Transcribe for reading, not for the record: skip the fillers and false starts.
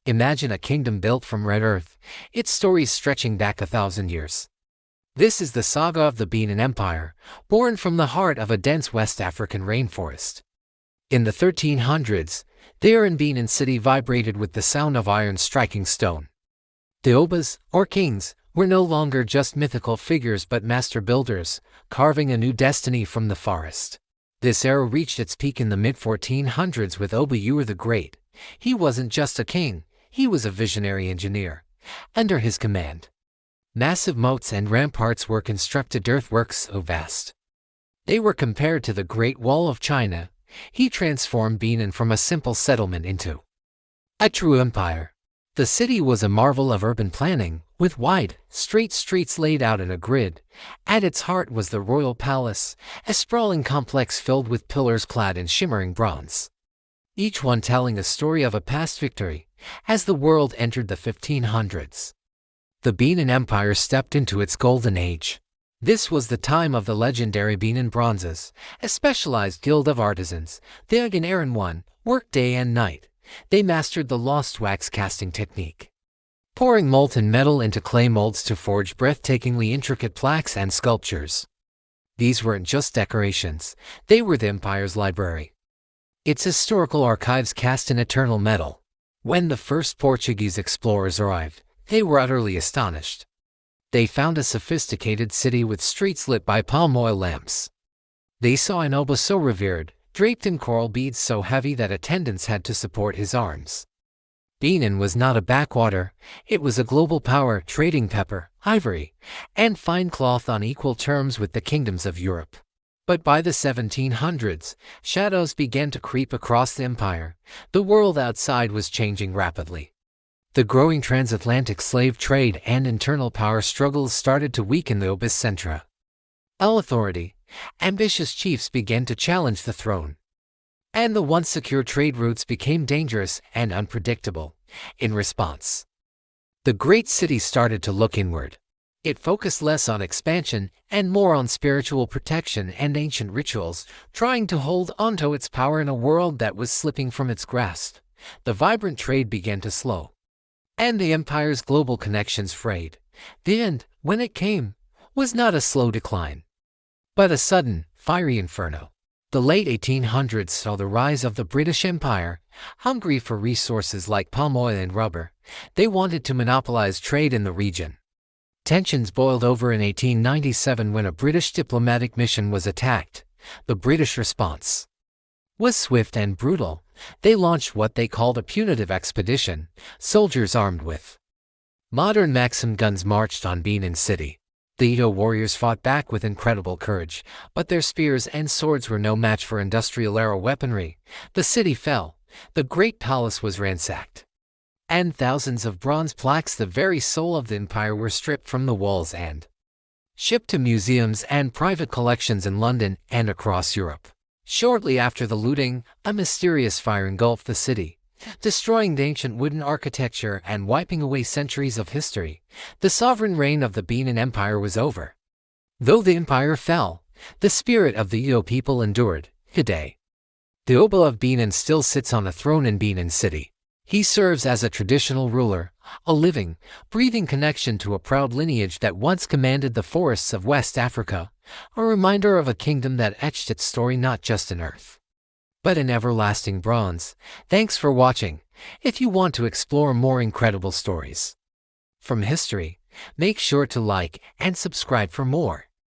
Imagine a kingdom built from red earth, its stories stretching back 1,000 years. This is the saga of the Benin Empire, born from the heart of a dense West African rainforest. In the 1300s, the air in Benin City vibrated with the sound of iron striking stone. The Obas, or kings, were no longer just mythical figures but master builders, carving a new destiny from the forest. This era reached its peak in the mid-1400s with Oba the Great. He wasn't just a king, he was a visionary engineer. Under his command, massive moats and ramparts were constructed, earthworks so vast they were compared to the Great Wall of China. He transformed Benin from a simple settlement into a true empire. The city was a marvel of urban planning, with wide, straight streets laid out in a grid. At its heart was the royal palace, a sprawling complex filled with pillars clad in shimmering bronze, each one telling a story of a past victory. As the world entered the 1500s, the Benin Empire stepped into its golden age. This was the time of the legendary Benin Bronzes, a specialized guild of artisans. The Aaron one worked day and night. They mastered the lost wax casting technique, pouring molten metal into clay molds to forge breathtakingly intricate plaques and sculptures. These weren't just decorations, they were the empire's library. Its historical archives cast in eternal metal. When the first Portuguese explorers arrived, they were utterly astonished. They found a sophisticated city with streets lit by palm oil lamps. They saw an Oba so revered, draped in coral beads so heavy that attendants had to support his arms. Benin was not a backwater, it was a global power, trading pepper, ivory, and fine cloth on equal terms with the kingdoms of Europe. But by the 1700s, shadows began to creep across the empire. The world outside was changing rapidly. The growing transatlantic slave trade and internal power struggles started to weaken the Oba's centra. Authority, ambitious chiefs began to challenge the throne, and the once secure trade routes became dangerous and unpredictable. In response, the great city started to look inward. It focused less on expansion and more on spiritual protection and ancient rituals, trying to hold onto its power in a world that was slipping from its grasp. The vibrant trade began to slow, and the empire's global connections frayed. The end, when it came, was not a slow decline, but a sudden, fiery inferno. The late 1800s saw the rise of the British Empire, hungry for resources like palm oil and rubber. They wanted to monopolize trade in the region. Tensions boiled over in 1897 when a British diplomatic mission was attacked. The British response was swift and brutal. They launched what they called a punitive expedition. Soldiers armed with modern Maxim guns marched on Benin City. The Edo warriors fought back with incredible courage, but their spears and swords were no match for industrial-era weaponry. The city fell. The great palace was ransacked, and thousands of bronze plaques, the very soul of the empire, were stripped from the walls and shipped to museums and private collections in London and across Europe. Shortly after the looting, a mysterious fire engulfed the city, destroying the ancient wooden architecture and wiping away centuries of history. The sovereign reign of the Benin Empire was over. Though the empire fell, the spirit of the Edo people endured. Today, the Oba of Benin still sits on a throne in Benin City. He serves as a traditional ruler, a living, breathing connection to a proud lineage that once commanded the forests of West Africa, a reminder of a kingdom that etched its story not just in earth, but in everlasting bronze. Thanks for watching. If you want to explore more incredible stories from history, make sure to like and subscribe for more.